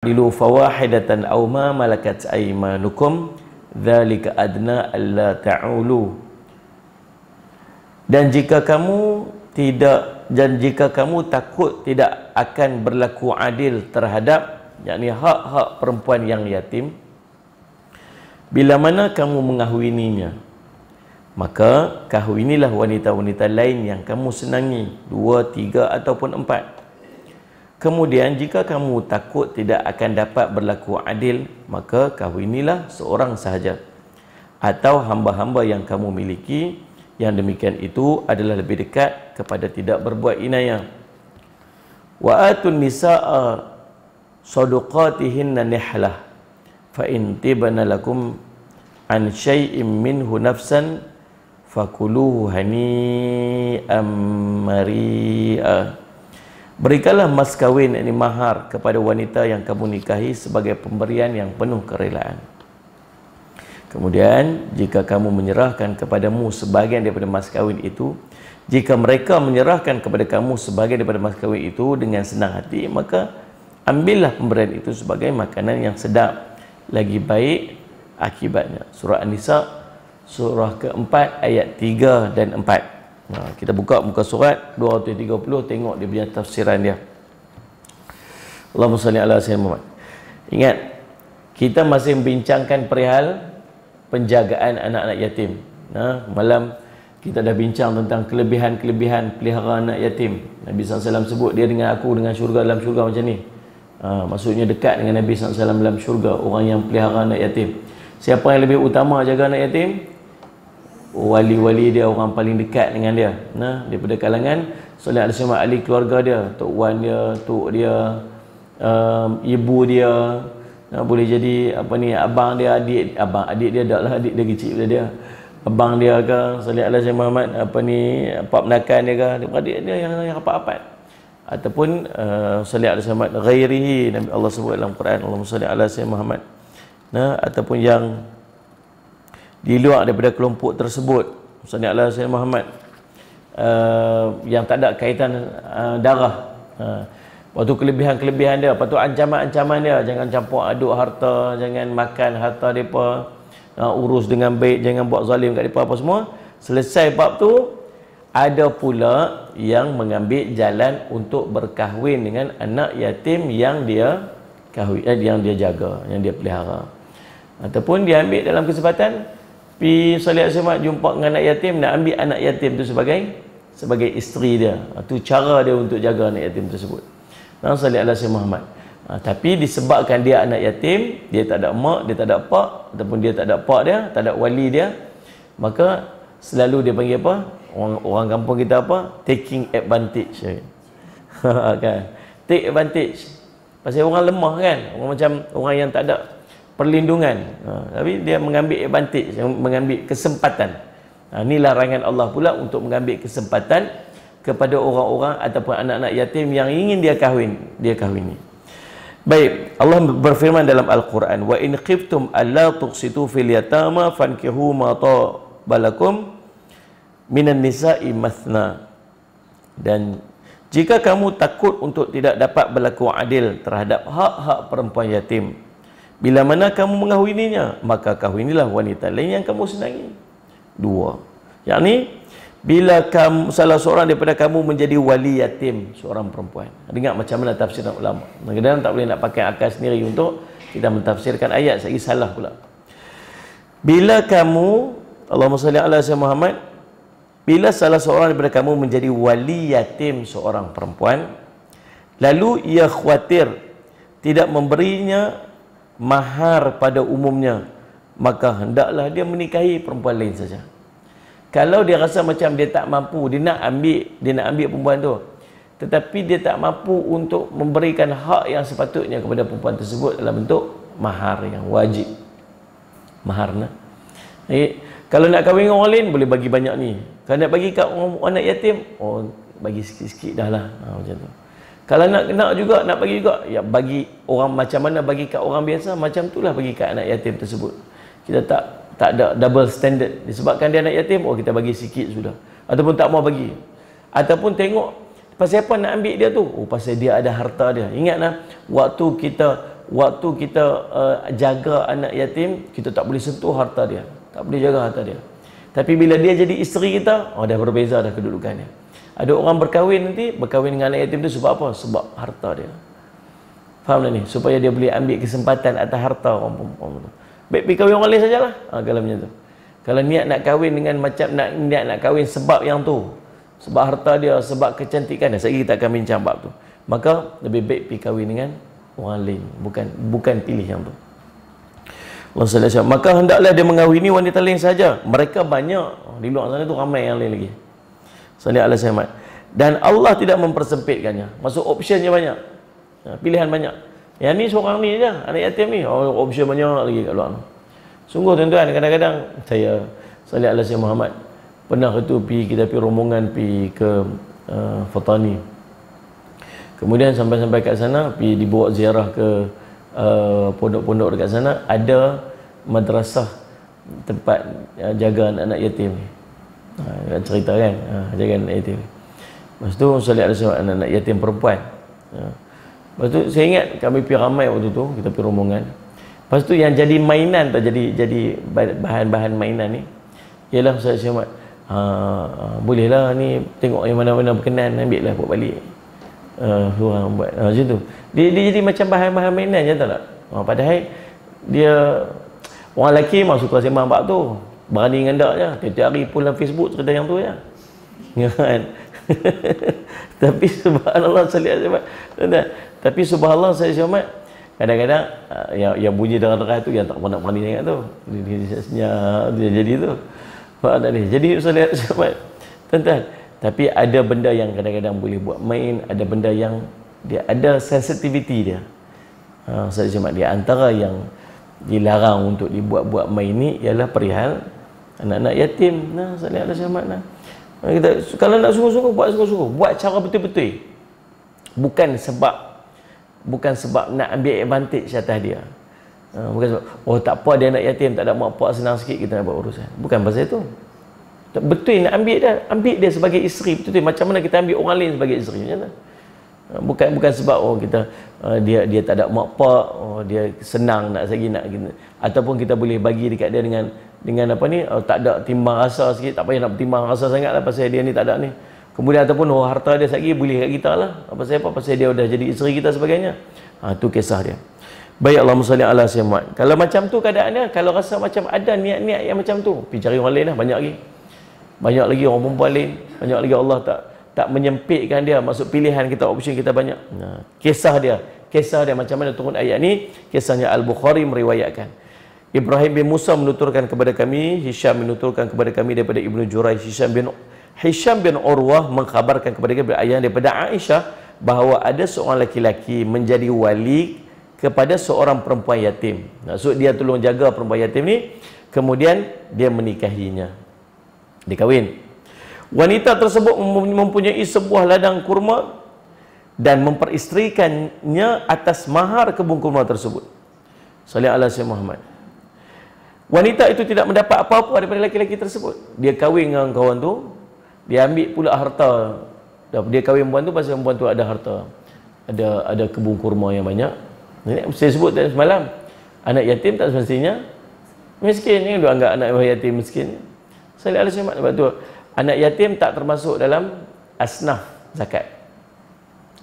dilu fawahidatan aw ma malakat aymanukum dzalika adna alla ta'ulu. Dan jika kamu takut tidak akan berlaku adil terhadap yakni hak-hak perempuan yang yatim, bila mana kamu mengahwininya, maka kahwinilah wanita-wanita lain yang kamu senangi, 2, 3 ataupun 4. Kemudian jika kamu takut tidak akan dapat berlaku adil, maka kahwinilah seorang sahaja atau hamba-hamba yang kamu miliki, yang demikian itu adalah lebih dekat kepada tidak berbuat inayah. Wa atun nisaa sadaqatihinna nihlah fa in tibana lakum an syai'in minhu nafsan fakuluhu hani'am mari'a. Berikanlah mas kawin, ini mahar, kepada wanita yang kamu nikahi sebagai pemberian yang penuh kerelaan. Kemudian jika kamu menyerahkan kepadamu sebahagian daripada mas kawin itu, jika mereka menyerahkan kepada kamu sebahagian daripada mas kawin itu dengan senang hati, maka ambillah pemberian itu sebagai makanan yang sedap, lagi baik akibatnya. Surah An-Nisa surah keempat ayat 3 dan 4. Kita buka muka surat 230, tengok dia punya tafsiran dia. Allahumma salli ala sayyidina Muhammad. Ingat, kita masih membincangkan perihal penjagaan anak-anak yatim. Malam kita dah bincang tentang kelebihan-kelebihan pelihara anak yatim. Nabi SAW sebut dia dengan aku dengan syurga, dalam syurga macam ni. Maksudnya dekat dengan Nabi SAW dalam syurga, orang yang pelihara anak yatim. Siapa yang lebih utama jaga anak yatim? Wali-wali dia, orang paling dekat dengan dia. Daripada kalangan soleh ahli keluarga dia, tok wan dia, tok dia, ibu dia, boleh jadi abang dia, adik dia tak lah, adik dia kecil pada dia, abang dia ke, soleh ahli Muhammad, pak menakan dia ke, adik dia yang rapat-rapat, ataupun soleh ahli Muhammad ghairihi, Nabi Allah sebut dalam Quran, Allahumma salli ala sayyidina Muhammad, ataupun yang di luar daripada kelompok tersebut, misalnya Allah Sayyidina Muhammad, yang tak ada kaitan darah. Waktu kelebihan-kelebihan dia, lepas tu ancaman-ancaman dia, jangan campur aduk harta, jangan makan harta mereka, urus dengan baik, jangan buat zalim kat mereka, apa semua. Selesai bab tu, ada pula yang mengambil jalan untuk berkahwin dengan anak yatim yang dia kahwin, yang dia jaga, yang dia pelihara. Ataupun dia ambil dalam kesempatan pergi solat Jumaat, jumpa dengan anak yatim, nak ambil anak yatim tu sebagai isteri dia. Itu cara dia untuk jaga anak yatim tersebut. Solat ala Sayyidina Muhammad. Tapi disebabkan dia anak yatim, dia tak ada mak, dia tak ada pak, ataupun dia tak ada pak dia, tak ada wali dia, maka selalu dia panggil apa? Orang kampung kita apa? Taking advantage. Kan? Take advantage. Pasal orang lemah kan? Orang macam orang yang tak ada perlindungan, tapi dia mengambil advantage, mengambil kesempatan. Ini larangan Allah pula untuk mengambil kesempatan kepada orang-orang ataupun anak-anak yatim yang ingin dia kahwini. Baik, Allah berfirman dalam Al-Quran, wa in khiftum alla tuqsitu fil yatama fankihu ma tabalakum minan nisa'i mathna. Dan jika kamu takut untuk tidak dapat berlaku adil terhadap hak-hak perempuan yatim, bila mana kamu mengahwininya, maka kahwinilah wanita lain yang kamu senangi. 2. Yakni bila salah seorang daripada kamu menjadi wali yatim seorang perempuan. Dengar macam mana tafsiran ulama. Kadang-kadang tak boleh nak pakai akal sendiri untuk kita mentafsirkan ayat, saya salah pula. Bila kamu, Allahumma salli ala sayyidina Muhammad, bila salah seorang daripada kamu menjadi wali yatim seorang perempuan, lalu ia khawatir tidak memberinya mahar pada umumnya, maka hendaklah dia menikahi perempuan lain saja. Kalau dia rasa macam dia tak mampu, dia nak ambil perempuan tu, tetapi dia tak mampu untuk memberikan hak yang sepatutnya kepada perempuan tersebut dalam bentuk mahar yang wajib. Mahar kalau nak kahwin dengan orang lain boleh bagi banyak ni. Kalau nak bagi kat orang anak yatim, bagi sikit-sikit dah lah, macam tu. Kalau nak juga, nak bagi juga, ya bagi orang macam mana bagi kat orang biasa, macam itulah bagi kat anak yatim tersebut. Kita tak ada double standard. Disebabkan dia anak yatim, kita bagi sikit sudah. Ataupun tak mau bagi. Ataupun tengok pasal apa nak ambil dia tu? Pasal dia ada harta dia. Ingatlah waktu kita waktu kita jaga anak yatim, kita tak boleh sentuh harta dia, tak boleh jaga harta dia. Tapi bila dia jadi isteri kita, dah berbeza dah kedudukannya. Ada orang berkahwin nanti, berkahwin dengan anak yatim tu sebab apa? Sebab harta dia. Faham tak ni? Supaya dia boleh ambil kesempatan atas harta orang perempuan tu. Baik pergi kahwin orang lain sajalah. Kalau macam tu. Kalau niat nak kahwin dengan macam niat nak kahwin sebab yang tu, sebab harta dia, sebab kecantikan dia, sekali kita akan bincang bab tu. Maka lebih baik pergi kahwin dengan orang lain, bukan pilih yang tu. Allah sallallahu alaihi wasallam. Maka hendaklah dia mengahwini wanita lain saja. Mereka banyak di luar sana tu, ramai yang lain lagi. Sallallahu alaihi wasallam. Dan Allah tidak mempersempitkannya. Maksud optionnya banyak. Pilihan banyak. Yang ni seorang ni je, anak yatim ni. Option banyak lagi kat luar. Sungguh tuan-tuan, kadang-kadang saya sallallahu alaihi wasallam Muhammad pernah kita pergi rombongan pergi ke Fatani. Kemudian sampai kat sana, pergi dibawa ziarah ke pondok-pondok dekat sana, ada madrasah tempat jaga anak-anak yatim ni. Cerita kan, jaga anak yatim. Lepas tu sallallahu alaihi wasallam anak-anak yatim perempuan. Lepas tu saya ingat kami pergi ramai waktu tu, kita pergi rombongan. Lepas tu yang jadi mainan tu, jadi bahan-bahan mainan ni ialah saya cakap, bolehlah ni tengok yang mana-mana berkenan, ambil lah buat balik. Orang buat macam tu. Dia jadi macam bahan-bahan mainan je, tahu tak? Padahal dia orang lelaki memang suka sembang bab tu. Berani ngandak je. Tiap-tiap hari pun dalam Facebook cerita yang tu je. Kan? Tapi subhanallah sallallahu alaihi wasallam. Tapi subhanallah saya cakap, kadang-kadang yang bunyi dengar-dengar tu yang tak pernah berani sangat tu. Dia senyap, dia jadi tu. Faham tak ni? Jadi sallallahu alaihi wasallam. Tuan-tuan, tapi ada benda yang kadang-kadang boleh buat main, ada benda yang dia ada sensitivity dia. Saya cuma dia antara yang dilarang untuk dibuat-buat main ni ialah perihal anak-anak yatim. Sallallahu alaihi wasallam. Kita kalau nak sungguh-sungguh, buat sungguh-sungguh, buat cara betul-betul. Bukan sebab nak ambil advantage atas dia. Bukan sebab tak apa dia anak yatim, tak ada mak pak, senang sikit kita nak buat urusan. Bukan pasal itu. Betul nak ambil dia sebagai isteri, betul macam mana kita ambil orang lain sebagai isteri, macam mana? Bukan sebab kita dia tak ada mak pak, dia senang nak ataupun kita boleh bagi dekat dia dengan apa ni, tak ada timbang rasa sikit, tak payah nak timbang rasa sangatlah pasal dia ni tak ada ni. Kemudian ataupun harta dia lagi boleh kat kita lah. Pasal apa? Pasal dia dah jadi isteri kita sebagainya. Tu kisah dia. Baik, Allahumma salli ala sayyidina. Kalau macam tu keadaannya, kalau rasa macam ada niat-niat yang macam tu, pergi cari orang lain lah, banyak lagi orang perempuan lain, banyak lagi. Allah tak menyempitkan dia, maksud pilihan kita, option kita banyak. Kisah dia macam mana turun ayat ni, kisahnya Al-Bukhari meriwayatkan. Ibrahim bin Musa menuturkan kepada kami, Hisham menuturkan kepada kami daripada Ibnu Jurayj, Hisham bin Urwah mengkhabarkan kepada kami ayat daripada Aisyah bahawa ada seorang lelaki menjadi wali kepada seorang perempuan yatim. Maksud dia tolong jaga perempuan yatim ni, kemudian dia menikahinya. Dia kahwin. Wanita tersebut mempunyai sebuah ladang kurma dan memperisterikannya atas mahar kebun kurma tersebut. Sallallahu alaihi wasallam Muhammad. Wanita itu tidak mendapat apa-apa daripada lelaki-lelaki tersebut. Dia kahwin dengan kawan tu, dia ambil pula harta. Dia kahwin perempuan tu pasal perempuan tu ada harta. Ada kebun kurma yang banyak. Saya sebut tadi semalam, anak yatim tak semestinya miskin. Ni dia anggap anak yatim miskin. Sallallahu alaihi wasallam, sebab tu anak yatim tak termasuk dalam asnaf zakat.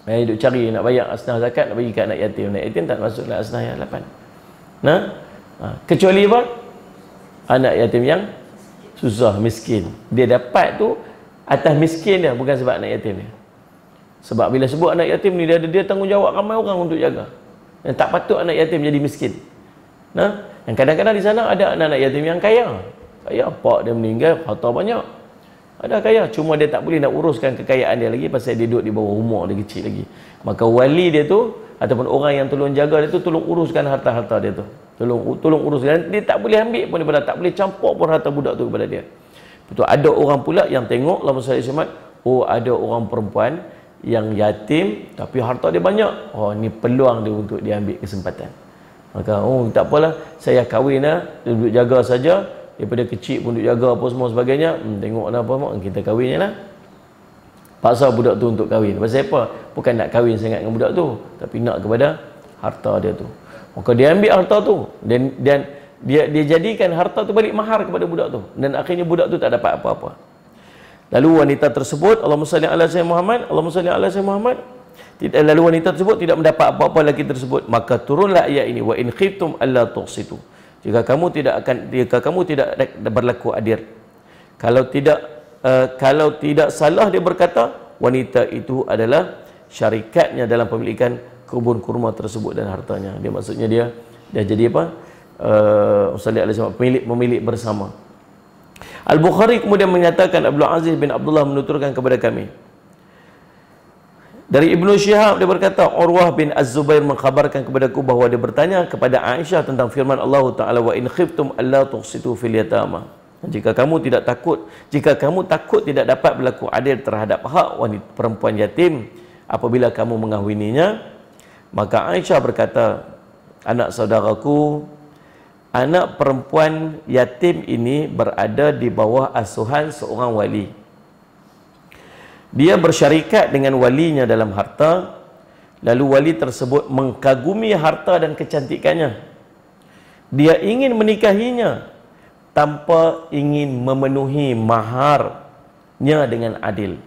Duk cari nak bayar asnaf zakat, nak bagi kat anak yatim. Anak yatim tak termasuk dalam asnaf yang 8. Kecuali apa? Anak yatim yang susah, miskin. Dia dapat tu atas miskin dia, bukan sebab anak yatim dia. Sebab bila sebut anak yatim ni, dia tanggungjawab ramai orang untuk jaga. Dan tak patut anak yatim jadi miskin. Dan kadang-kadang di sana ada anak-anak yatim yang kaya. Pak dia meninggal, harta banyak. Ada kaya, cuma dia tak boleh nak uruskan kekayaan dia lagi pasal dia duduk di bawah umur dia kecil lagi. Maka wali dia tu ataupun orang yang tolong jaga dia tu, tolong uruskan harta-harta dia tu. Tolong uruskan. Dia tak boleh ambil pun daripada, tak boleh campur pun harta budak tu kepada dia. Betul, ada orang pula yang tengok Allahumma salli alaihi wasallam, ada orang perempuan yang yatim tapi harta dia banyak. Ni peluang dia untuk dia ambil kesempatan. Maka tak apalah, saya kahwin lah, duduk jaga saja. Daripada kecil pun duduk jaga apa semua sebagainya. Tengoklah apa mak, kita kahwin je lah. Paksa budak tu untuk kahwin. Pasal apa? Bukan nak kahwin sangat dengan budak tu, tapi nak kepada harta dia tu. Maka dia ambil harta tu dan dia jadikan harta tu balik mahar kepada budak tu, dan akhirnya budak tu tak dapat apa-apa. Lalu wanita tersebut, Allahumma salli ala sayyidina Muhammad, Allahumma salli ala sayyidina Muhammad, lalu wanita tersebut tidak mendapat apa-apa lagi tersebut, maka turunlah ayat ini, wa in khiftum alla tuqsitu. Jika kamu tidak berlaku adil, kalau tidak salah dia berkata wanita itu adalah syarikatnya dalam pemilikan kebun kurma tersebut dan hartanya. Dia maksudnya dia jadi apa? Pemilik bersama. Al-Bukhari kemudian menyatakan, Abdul Aziz bin Abdullah menuturkan kepada kami dari Ibnu Syihab, dia berkata, Urwah bin Az-Zubair mengkhabarkan kepadaku bahawa dia bertanya kepada Aisyah tentang firman Allah Ta'ala, wa in khiftum alla tuqsitu fil yatama. Jika kamu takut tidak dapat berlaku adil terhadap hak wanita perempuan yatim apabila kamu mengahwininya, maka Aisyah berkata, anak saudaraku, anak perempuan yatim ini berada di bawah asuhan seorang wali. Dia bersyarikat dengan walinya dalam harta, lalu wali tersebut mengkagumi harta dan kecantikannya. Dia ingin menikahinya tanpa ingin memenuhi maharnya dengan adil.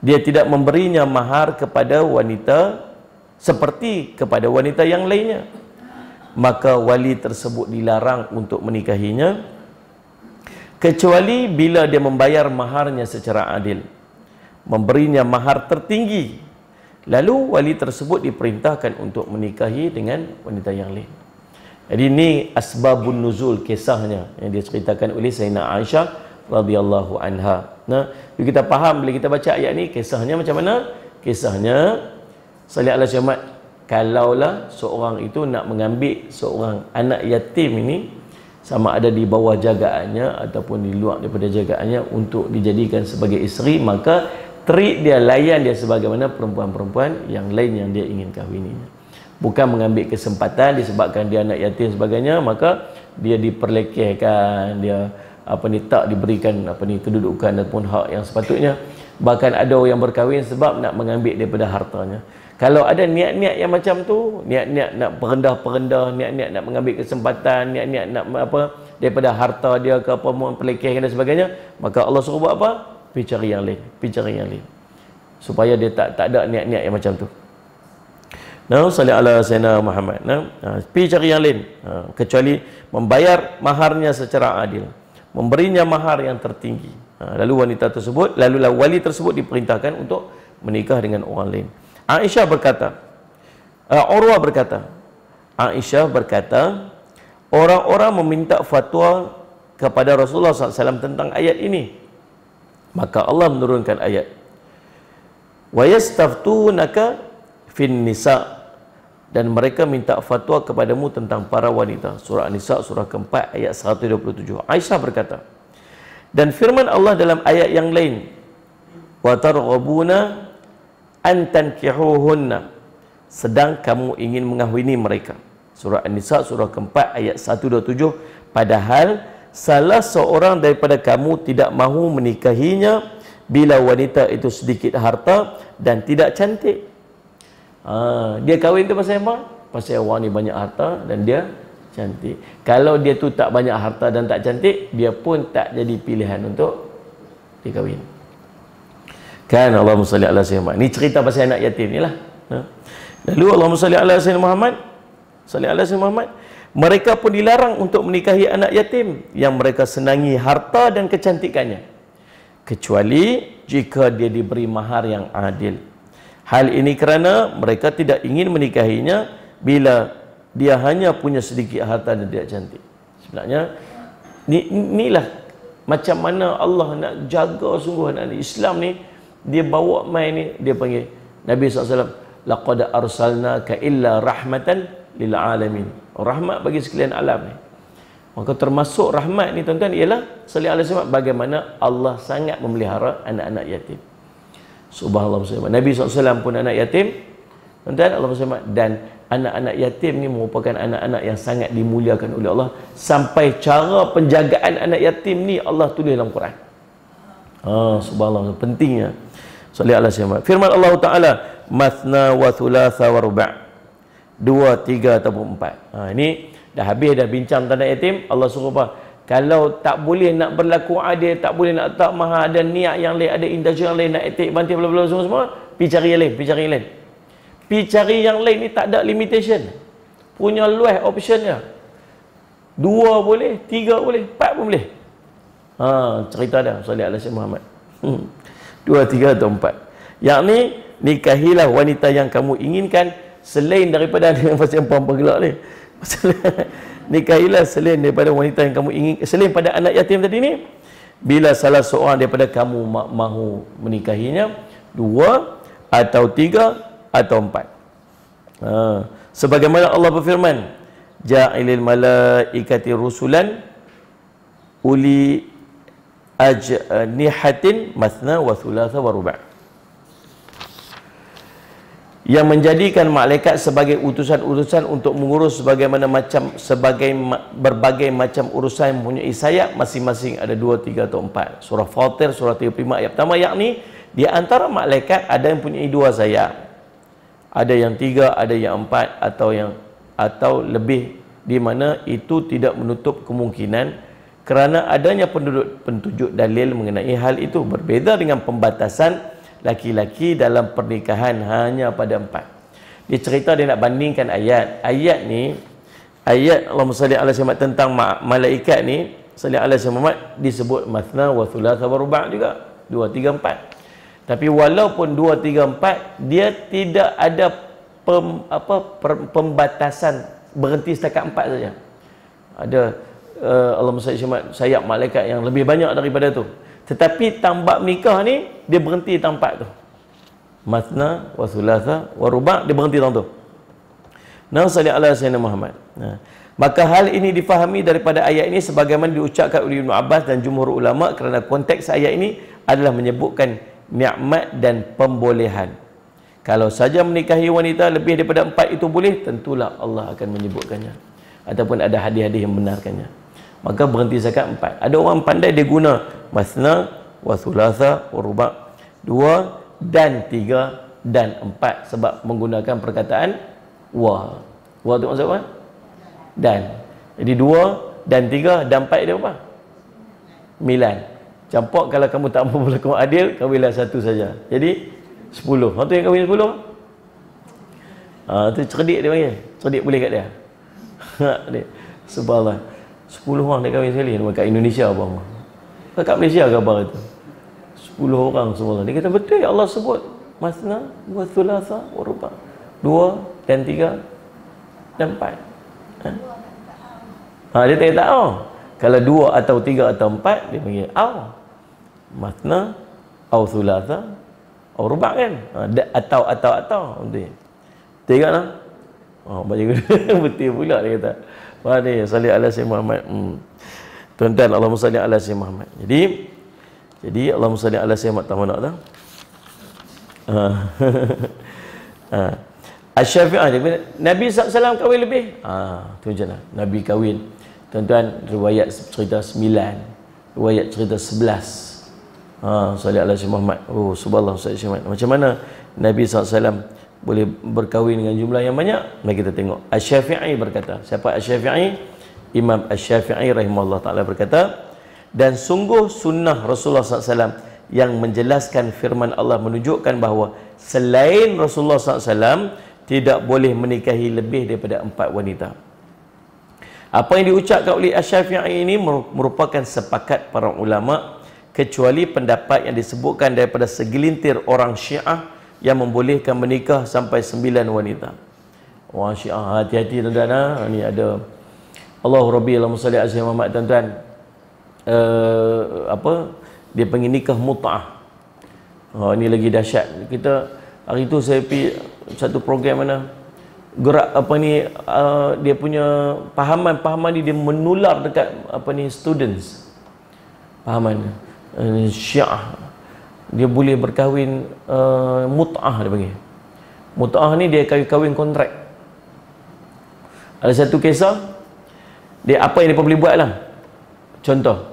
Dia tidak memberinya mahar kepada wanita seperti kepada wanita yang lainnya. Maka wali tersebut dilarang untuk menikahinya kecuali bila dia membayar maharnya secara adil, memberinya mahar tertinggi, lalu wali tersebut diperintahkan untuk menikahi dengan wanita yang lain. Jadi ini asbabun nuzul, kisahnya yang diceritakan oleh Sayyidina Aisyah radhiyallahu anha. Nah, kita faham bila kita baca ayat ni, kisahnya macam mana? Kisahnya salih ala syamat, kalaulah seorang itu nak mengambil seorang anak yatim ini, sama ada di bawah jagaannya ataupun di luar daripada jagaannya, untuk dijadikan sebagai isteri, maka treat dia, layan dia sebagaimana perempuan-perempuan yang lain yang dia ingin kahwininya. Bukan mengambil kesempatan disebabkan dia anak yatim sebagainya, maka dia diperlekehkan, dia tak diberikan kedudukan ataupun hak yang sepatutnya. Bahkan ada yang berkahwin sebab nak mengambil daripada hartanya. Kalau ada niat-niat yang macam tu, niat-niat nak perendah-perendah, niat-niat nak mengambil kesempatan, niat-niat nak daripada harta dia ke apa, memperlekehkan dan sebagainya, maka Allah suruh buat apa? Pergi cari yang lain, supaya dia tak ada niat-niat yang macam tu. Nah, salli ala sayyidina Muhammad. Pergi cari yang lain, kecuali membayar maharnya secara adil, memberinya mahar yang tertinggi. Lalu wali tersebut diperintahkan untuk menikah dengan orang lain. Aisyah berkata, Urwah berkata, Aisyah berkata, orang-orang meminta fatwa kepada Rasulullah SAW tentang ayat ini, maka Allah menurunkan ayat, wa yastaftunaka fin nisa, dan mereka minta fatwa kepadamu tentang para wanita. Surah An-Nisa surah keempat ayat 127. Aisyah berkata, dan firman Allah dalam ayat yang lain, wa targhabuna an tankihuhunna, sedang kamu ingin mengahwini mereka. Surah An-Nisa surah keempat ayat 127. Padahal salah seorang daripada kamu tidak mahu menikahinya bila wanita itu sedikit harta dan tidak cantik. Dia kahwin tu pasal apa? Pasal orang ni banyak harta dan dia cantik. Kalau dia tu tak banyak harta dan tak cantik, dia pun tak jadi pilihan untuk dikahwin. Kan, Allahumma salli ala sayyidina Muhammad. Ni cerita pasal anak yatim ni lah. Lalu Allahumma salli ala sayyidina Muhammad, salli ala sayyidina Muhammad, mereka pun dilarang untuk menikahi anak yatim yang mereka senangi harta dan kecantikannya, kecuali jika dia diberi mahar yang adil. Hal ini kerana mereka tidak ingin menikahinya bila dia hanya punya sedikit harta dan tidak cantik. Sebenarnya inilah macam mana Allah nak jaga sungguh anak Islam ni. Dia bawa mai ni, dia panggil Nabi SAW, laqad arsalnaka illa rahmatan lil alamin, rahmat bagi sekalian alam ni. Maka termasuk rahmat ni tuan-tuan ialah salih alaihi wasallam, bagaimana Allah sangat memelihara anak-anak yatim. Subhanallah. Nabi SAW pun anak yatim, tuan-tuan, Allah SWT, dan anak-anak yatim ni merupakan anak-anak yang sangat dimuliakan oleh Allah, sampai cara penjagaan anak yatim ni Allah tulis dalam Quran. Subhanallah, pentingnya. Salih alaihi wasallam. Firman Allah Ta'ala, mathna wa thulatha wa ruba', 2, 3 ataupun 4. Ini dah habis dah bincang tentang yatim. Allah suruh apa? Kalau tak boleh nak berlaku adil, tak boleh nak tak mahal, ada niat yang lain, ada intensi yang lain, nak etik banting bla bla semua, pergi cari yang lain, pergi cari yang lain. Pergi cari yang lain ni tak ada limitation. Punya luas optionnya. 2 boleh, 3 boleh, 4 pun boleh. Cerita dah Salih alaihi Muhammad. 2, 3 atau 4. Yang ni nikahilah wanita yang kamu inginkan selain daripada yang pasal perempuan bergelak ni. Nikahilah selain daripada wanita yang kamu ingin, selain pada anak yatim tadi ni, bila salah seorang daripada kamu mahu menikahinya, 2 atau 3 atau 4. Sebagaimana Allah berfirman, ja'ilil malaikati rusulan uli ajnihatin mathna wa thulatha wa ruba'. Yang menjadikan malaikat sebagai utusan-utusan untuk mengurus berbagai macam urusan yang mempunyai sayap, masing-masing ada 2, 3 atau 4. Surah Fatir, surah 35 ayat pertama, yakni di antara malaikat ada yang mempunyai 2 sayap, ada yang 3, ada yang 4 atau lebih, di mana itu tidak menutup kemungkinan kerana adanya penunjuk dalil mengenai hal itu. Berbeza dengan pembatasan laki-laki dalam pernikahan hanya pada 4. Dia cerita dia nak bandingkan ayat ni, ayat Allahumma salli ala Muhammad tentang malaikat ni, salli ala Muhammad, disebut mathna wa thulatha wa ruba' juga, 2, 3, 4. Tapi walaupun 2, 3, 4, dia tidak ada pembatasan berhenti setakat 4 saja. Ada Allahumma salli ala Muhammad, sayap malaikat yang lebih banyak daripada tu. Tetapi tambak nikah ni dia berhenti tempat tu. Mathna wa thulatha wa ruba', dia berhenti tang tu. Nah, sallallahu alaihi wasallam Muhammad. Maka hal ini difahami daripada ayat ini sebagaimana diucapkan oleh Ibnu Abbas dan jumhur ulama, kerana konteks ayat ini adalah menyebutkan nikmat dan pembolehan. Kalau saja menikahi wanita lebih daripada 4 itu boleh, tentulah Allah akan menyebutkannya ataupun ada hadis-hadis yang membenarkannya. Maka berhenti zakat 4. Ada orang pandai dia guna masna wa thulatha wa ruba', 2 dan 3 dan 4, sebab menggunakan perkataan wa. Wa tu maksud apa? Dan. Jadi 2 dan 3 dan 4 dia apa? 9. Campur, kalau kamu tak mampu berlaku adil, kahwinlah 1 saja. Jadi 10. Hang tu yang kahwin 10. Tu cerdik dia panggil. Cerdik boleh kat dia. Subhanallah. 10 orang dia kahwin sekali dekat Indonesia apa? Dekat Malaysia khabar itu. 10 orang semua. Dia kata betul ya Allah sebut masna wa thulatha wa ruba', 2 dan 3 dan 4. Dia tak tahu. Kalau 2 atau 3 atau 4 dia panggil masna au thulatha au ruba' kan? Atau betul. Tengok lah. Banyak betul pula dia kata. Wah ni salli ala sayyidina Muhammad. Tuan-tuan, Allahumma salli ala sayyidina Muhammad. Jadi Allahumma salli ala sayyidina Muhammad, tahu nak tak? Asy-Syafi'i, Nabi SAW kahwin lebih. Tu macam mana? Nabi kahwin. Tuan-tuan, riwayat cerita 9, riwayat cerita 11. Salli ala sayyidina Muhammad. Oh, subhanallah, salli. Macam mana Nabi SAW boleh berkahwin dengan jumlah yang banyak? Mari kita tengok. Asy-Syafi'i berkata, siapa Asy-Syafi'i? Imam Asy-Syafi'i rahimahullah ta'ala berkata, dan sungguh sunnah Rasulullah SAW yang menjelaskan firman Allah menunjukkan bahawa selain Rasulullah SAW tidak boleh menikahi lebih daripada 4 wanita. Apa yang diucapkan oleh Asy-Syafi'i ini merupakan sepakat para ulama, kecuali pendapat yang disebutkan daripada segelintir orang Syiah yang membolehkan menikah sampai 9 wanita. Wah, Syiah, hati-hati tuan-tuan. Ni ada Allahu Rabbi Allahumma salli ala sayyidina Muhammad, tuan-tuan. Dia panggil nikah mut'ah. Ini lagi dahsyat. Kita hari tu saya pergi satu program mana gerak dia punya pahaman ni dia menular dekat students. Pahaman Syiah. Dia boleh berkahwin mut'ah, dia panggil. Mut'ah ni dia kahwin kontrak. Ada satu kisah, dia apa yang dia boleh buat lah. Contoh,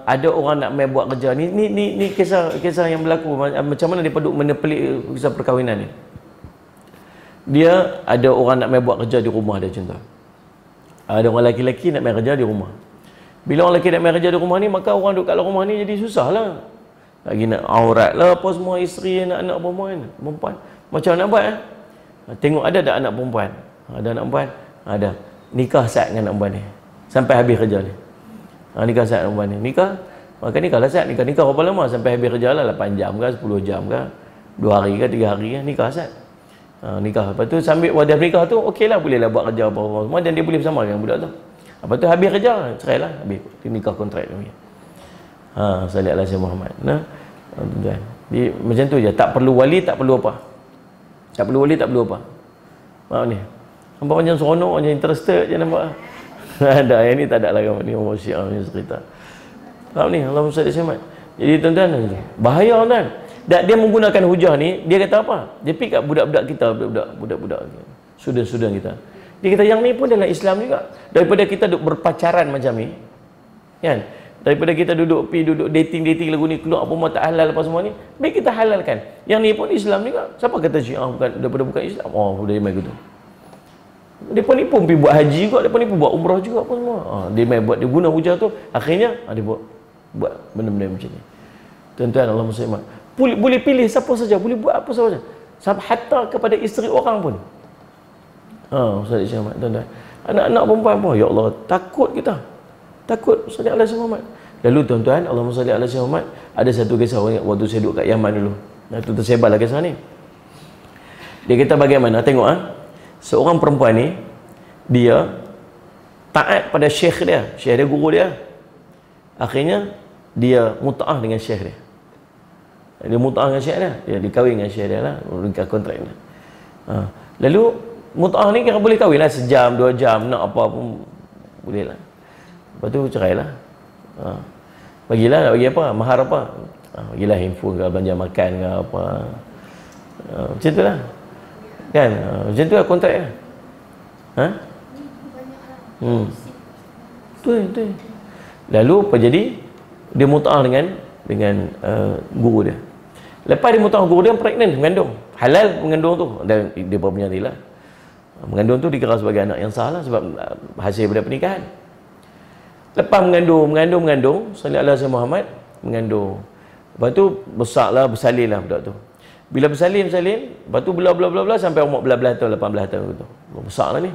ada orang nak main buat kerja. Ni kisah yang berlaku. Macam mana dia pelik kisah perkahwinan ni. dia ada orang nak main buat kerja di rumah dia contoh. Ada orang lelaki-lelaki nak main kerja di rumah. Bila orang lelaki nak main kerja di rumah ni, maka orang duduk kat rumah ni jadi susah lah. Lagi nak aurat lah apa semua, isteri, anak-anak perempuan. Macam nak buat tengok ada tak anak perempuan? Ada anak perempuan? Ada. Nikah sat dengan anak perempuan ni. Sampai habis kerja ni. Nikah sat dengan perempuan ni. Nikah. Maka nikah lah sat. Nikah berapa lama? Sampai habis kerja lah. 8 jam ke, 10 jam ke, 2 hari ke, 3 hari ke. Nikah sat. Nikah. Lepas tu sambil wadah nikah tu, okey lah, boleh lah buat kerja apa-apa semua. Dan dia boleh bersama dengan budak tu. Lepas tu habis kerja, cerai lah. Habis. Nikah kontrak ni. Salih ala Sayyidina Muhammad. Dia, macam tu je. Tak perlu wali, tak perlu apa. Tak perlu wali, tak perlu apa. Maaf ni. Nampak macam seronok, macam interested je nampak. Ada, yang ni tak ada lagi. Ni orang syiah punya cerita. Maaf ni, Allahumma salli Muhammad. Jadi tuan-tuan, bahaya tuan. Dia menggunakan hujah ni, dia kata apa? Dia pergi kat budak-budak kita, budak-budak student-student kita. Dia kata yang ni pun dalam Islam juga. Daripada kita duduk berpacaran macam ni, kan? Daripada kita duduk dating lagu ni, keluar apa semua tak halal apa semua ni, baik kita halalkan. Yang ni pun Islam juga. Siapa kata Syiah bukan Islam? Oh, dia main gitu. Depa ni pun pergi buat haji juga, depa ni pun buat umrah juga apa semua. Dia main buat, dia guna hujah tu, akhirnya dia buat benda-benda macam ni. Tuan-tuan, Allah muslimat. Boleh pilih siapa saja, boleh buat apa saja. Hatta kepada isteri orang pun. Ustaz Syahmat, tuan-tuan. Anak-anak perempuan pun, ya Allah, takut kita. Takut salli ala Sayyidina Muhammad. Lalu tuan-tuan, Allahumma salli ala Sayyidina Muhammad, ada satu kisah waktu saya duduk kat Yaman dulu. Itu tersebarlah kisah ni. Dia kata bagaimana, tengok seorang perempuan ni, dia taat pada syekh dia, guru dia. Akhirnya dia mut'ah dengan syekh dia. Dia mut'ah dengan syekh dia, dia dikahwin dengan syekh dia lah, nikah kontrak dia. Lalu mut'ah ni kira boleh kahwin lah, sejam, 2 jam, nak apa pun boleh lah. Lepas tu cerai lah. Bagilah, nak bagi apa? Mahar apa? Bagilah handphone ke, belanja makan ke apa. Macam tu lah. Kan? Macam tu lah kontrak dia. Betul. Lalu apa jadi? Dia mut'ah dengan guru dia. Lepas dia mut'ah guru dia, pregnant, mengandung. Halal mengandung tu. Dan dia punya ni lah. Mengandung tu dikira sebagai anak yang sah lah, sebab hasil daripada pernikahan. Lepas mengandung, salli ala Sayyidina Muhammad, mengandung. Lepas tu besarlah, bersalin lah budak tu. Bila bersalin, lepas tu bela sampai umur 12 tahun, 18 tahun tu. Besar lah ni.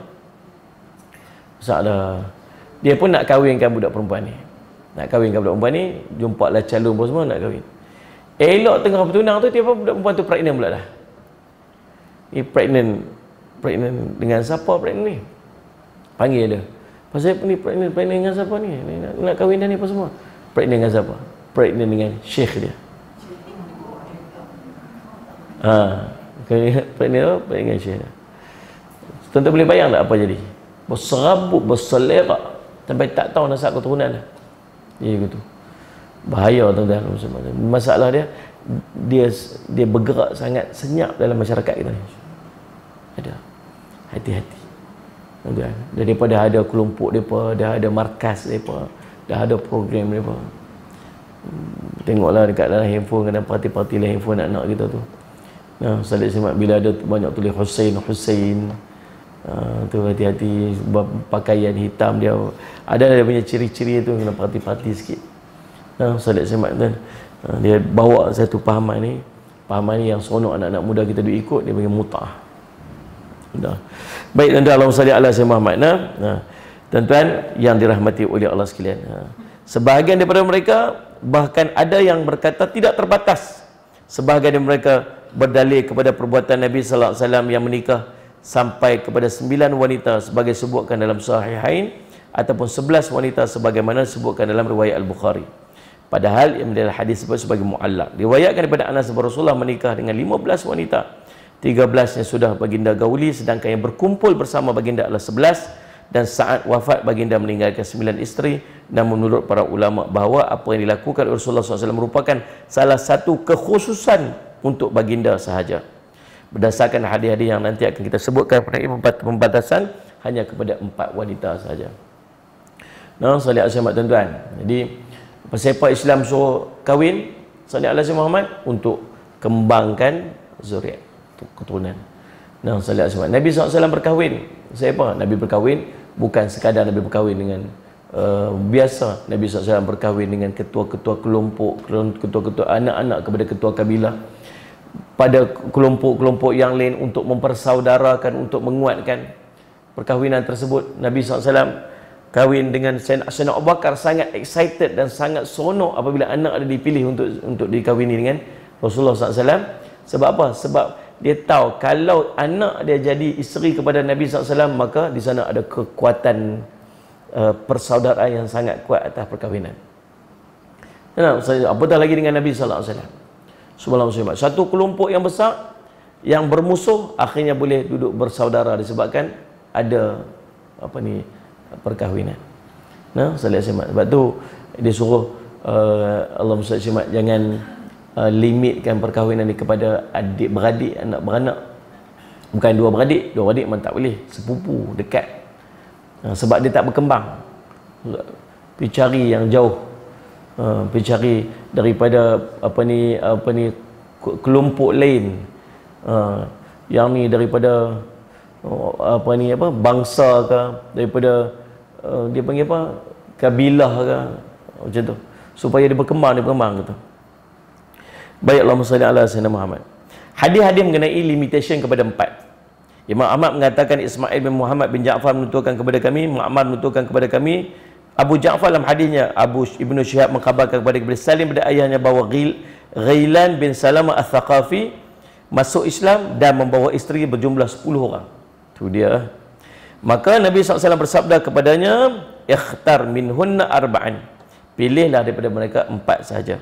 Besar dah. Dia pun nak kahwinkan budak perempuan ni. Jumpa lah calon pun semua nak kahwin. Elok tengah bertunang tu, tiba budak perempuan tu pregnant pula dah. Ni pregnant dengan siapa pregnant ni? Panggil dia. Pasal ni pregnant dengan siapa ni? Nak kahwin dah ni apa semua? Pregnant dengan siapa? Pregnant dengan syekh dia. Pregnant dengan syekh dia. Tuan-tuan boleh bayang tak apa jadi? Berserabut, berselera sampai tak tahu nasab keturunan dah. Jadi gitu. Bahaya tuan-tuan. Masalah dia bergerak sangat senyap dalam masyarakat kita ni. Ada. Hati-hati. Daripada ada kelompok mereka, dah ada markas mereka, dah ada program mereka. Tengoklah dekat dalam handphone, kadang parti-parti lah handphone anak-anak kita tu. Salih Simat bila ada banyak tulis Hussein, tu hati-hati, pakaian hitam dia. Ada punya ciri-ciri tu, kena parti-parti sikit. Salih Simat tu. Dia bawa satu pahaman ni yang seronok anak-anak muda kita duk ikut, dia bagi mut'ah. Baik tuan-tuan, Allahumma salli ala Sayyidina Muhammad. Tuan-tuan yang dirahmati oleh Allah sekalian, sebahagian daripada mereka bahkan ada yang berkata tidak terbatas. Sebahagian dari mereka berdalil kepada perbuatan Nabi sallallahu alaihi wasallam yang menikah sampai kepada 9 wanita sebagai sebutkan dalam Sahihain, ataupun 11 wanita sebagaimana disebutkan dalam riwayat Al-Bukhari. Padahal yang adalah hadis sebagai muallaq. Diriwayatkan daripada Anas bin Rasulullah menikah dengan 15 wanita. 13-nya sudah baginda gauli, sedangkan yang berkumpul bersama baginda adalah 11, dan saat wafat baginda meninggalkan 9 isteri. Namun menurut para ulama bahawa apa yang dilakukan Rasulullah SAW merupakan salah satu kekhususan untuk baginda sahaja. Berdasarkan hadis-hadis yang nanti akan kita sebutkan, pembatasan hanya kepada 4 wanita sahaja. Salih ala tuan-tuan. Jadi siapa Islam suruh kahwin, salih ala Muhammad, untuk kembangkan zuriat, keturunan. Nah, sallallahu alaihi wasallam. Nabi SAW berkahwin. Siapa? Nabi berkahwin bukan sekadar Nabi berkahwin dengan biasa. Nabi SAW berkahwin dengan ketua-ketua kelompok, ketua-ketua anak-anak kepada ketua kabilah, pada kelompok-kelompok yang lain untuk mempersaudarakan, untuk menguatkan perkahwinan tersebut. Nabi SAW kahwin dengan Sayyidina Abu Bakar, sangat excited dan sangat seronok apabila anak ada dipilih untuk dikahwini dengan Rasulullah SAW. Sebab apa? Sebab dia tahu kalau anak dia jadi isteri kepada Nabi SAW, maka di sana ada kekuatan persaudaraan yang sangat kuat atas perkahwinan. Apatah lagi dengan Nabi SAW. Subhanallah, satu kelompok yang besar yang bermusuh akhirnya boleh duduk bersaudara disebabkan ada perkahwinan. Nah, sebab tu dia suruh Allah SWT jangan limitkan perkahwinan ni kepada adik-beradik, anak-beranak. Bukan dua beradik memang tak boleh, sepupu dekat. Sebab dia tak berkembang. Pergi cari yang jauh, pergi cari daripada kelompok lain, yang ni daripada bangsa ke, daripada dia panggil apa, kabilah ke, macam tu, supaya dia berkembang gitu. Baik, Allahumma salli ala sayyidina Muhammad. Hadis-hadis mengenai limitation kepada 4. Imam Ahmad mengatakan Ismail bin Muhammad bin Ja'far menuturkan kepada kami, Muhammad menuturkan kepada kami, Abu Ja'far dalam hadisnya, Abu Ibnu Syihab mengkhabarkan kepada Salim pada ayahnya bahawa Ghailan bin Salamah Al-Thaqafi masuk Islam dan membawa isteri berjumlah 10 orang. Itu dia. Maka Nabi SAW bersabda kepadanya, ikhtar minhunna arba'an, pilihlah daripada mereka 4 sahaja.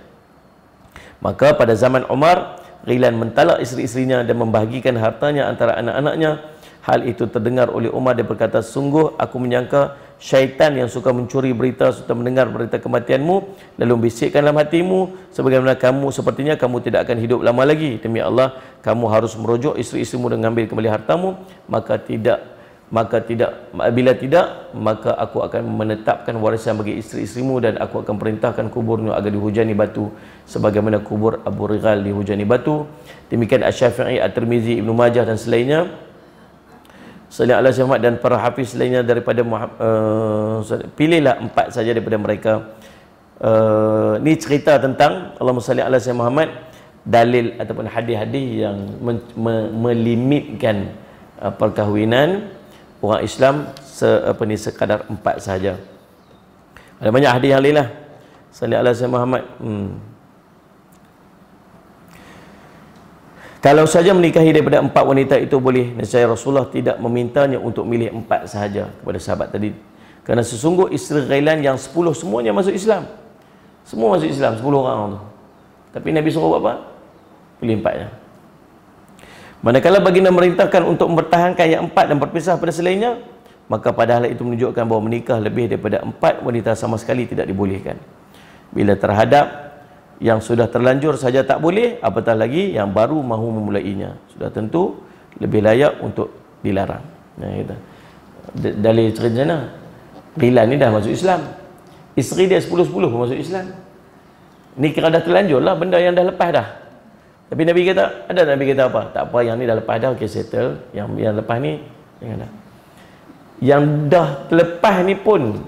Maka pada zaman Umar, Ghailan mentalak isteri-isterinya dan membahagikan hartanya antara anak-anaknya. Hal itu terdengar oleh Umar. Dia berkata, sungguh aku menyangka syaitan yang suka mencuri berita serta mendengar berita kematianmu lalu membisikkan dalam hatimu sebagaimana sepertinya kamu tidak akan hidup lama lagi. Demi Allah, kamu harus merujuk isteri-isterimu dan mengambil kembali hartamu. Bila tidak, maka aku akan menetapkan warisan bagi isteri-isterimu dan aku akan perintahkan kuburnya agar dihujani batu sebagaimana kubur Abu Rigal dihujani batu. Demikian Asy-Syafi'i, At-Tirmizi, Ibnu Majah dan selainnya. Sallallahu alaihi wasallam dan para hafiz lainnya daripada pilihlah 4 saja daripada mereka. Ni cerita tentang Allahumma salli ala sayyidina Muhammad, dalil ataupun hadis-hadis yang melimitkan perkahwinan orang Islam sekadar 4 sahaja. Ada banyak hadis yang lain lah. Sallallahu alaihi wasallam Muhammad. Kalau saja menikahi daripada 4 wanita itu boleh, nescaya Rasulullah tidak memintanya untuk milih 4 sahaja kepada sahabat tadi. Kerana sesungguh isteri Ghailan yang 10 semuanya masuk Islam. Semua masuk Islam, 10 orang tu. Tapi Nabi suruh buat apa? Pilih 4 je. Manakala baginda merintahkan untuk mempertahankan yang 4 dan berpisah pada selainnya, maka pada hal itu menunjukkan bahawa menikah lebih daripada 4 wanita sama sekali tidak dibolehkan. Bila terhadap yang sudah terlanjur saja tak boleh, apatah lagi yang baru mahu memulainya. Sudah tentu lebih layak untuk dilarang. Nah, kita dalil cerita sana, Ghailan ni dah masuk Islam, isteri dia 10-10 masuk Islam. Ni kira dah terlanjur lah, benda yang dah lepas dah. Tapi Nabi kata, Nabi kata apa? Tak apa, yang ni dah lepas dah, okey, settle. Yang lepas ni jangan dah. Yang dah terlepas ni pun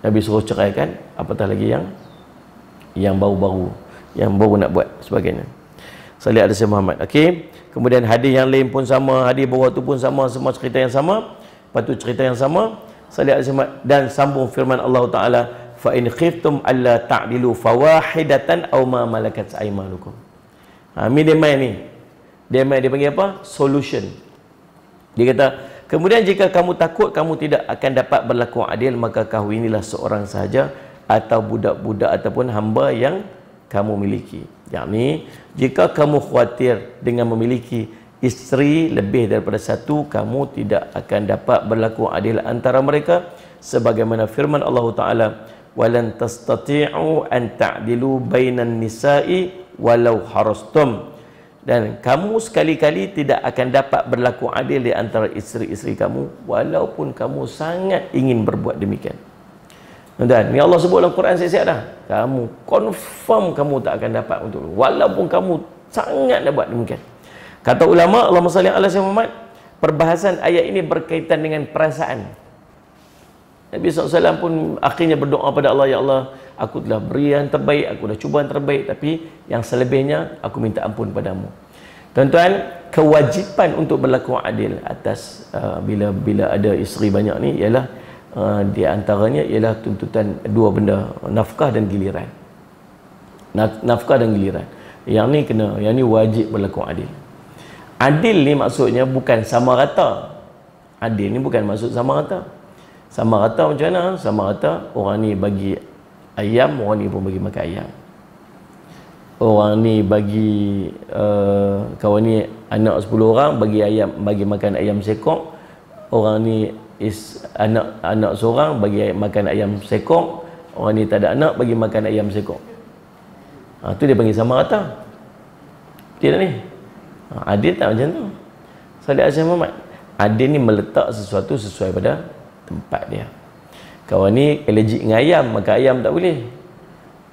Nabi suruh ceraikan, apatah lagi yang baru-baru, yang baru nak buat sebagainya. Sallallahu alaihi wasallam Muhammad. Okey. Kemudian hadis yang lain pun sama, hadis bawah tu pun sama, semua cerita yang sama, patut cerita yang sama. Sallallahu alaihi wasallam dan sambung firman Allah Taala, fa in khiftum alla ta'dilu fawahidatan aw ma malakat aymanukum. Dia panggil apa? Solution. Dia kata, kemudian jika kamu takut kamu tidak akan dapat berlaku adil, maka kahwinilah seorang sahaja atau budak-budak ataupun hamba yang kamu miliki. Yakni, jika kamu khawatir dengan memiliki isteri lebih daripada 1, kamu tidak akan dapat berlaku adil antara mereka, sebagaimana firman Allah Taala, walan tastati'u an ta'dilu bainan nisa'i walau harastum, dan kamu sekali-kali tidak akan dapat berlaku adil di antara isteri-isteri kamu walaupun kamu sangat ingin berbuat demikian. Dan ni Allah sebut dalam Quran siap-siap dah, kamu confirm kamu tak akan dapat untuk walaupun kamu sangat nak buat demikian. Kata ulama, Allahumma salli ala sayyidina Muhammad, perbahasan ayat ini berkaitan dengan perasaan. Nabi SAW pun akhirnya berdoa pada Allah, ya Allah, aku telah beri yang terbaik, aku dah cuba yang terbaik, tapi yang selebihnya aku minta ampun padamu. Tuan-tuan, kewajipan untuk berlaku adil atas bila ada isteri banyak ni ialah di antaranya ialah tuntutan dua benda, nafkah dan giliran. Nafkah dan giliran. Yang ni kena, yang ni wajib berlaku adil. Adil ni maksudnya bukan sama rata. Adil ni bukan maksud sama rata. Sama rata macam mana? Sama rata orang ni bagi ayam, orang ni pun bagi makan ayam. Orang ni bagi kawan ni anak 10 orang bagi ayam, bagi makan ayam sekok. Orang ni anak seorang bagi makan ayam sekok. Orang ni tak ada anak bagi makan ayam sekok. Tu dia panggil sama rata. Betul tak ni? Adil tak macam tu? Salih Asy Muhammad. Adil ni meletak sesuatu sesuai pada tempat dia. Kawan ni allergic dengan ayam, maka ayam tak boleh.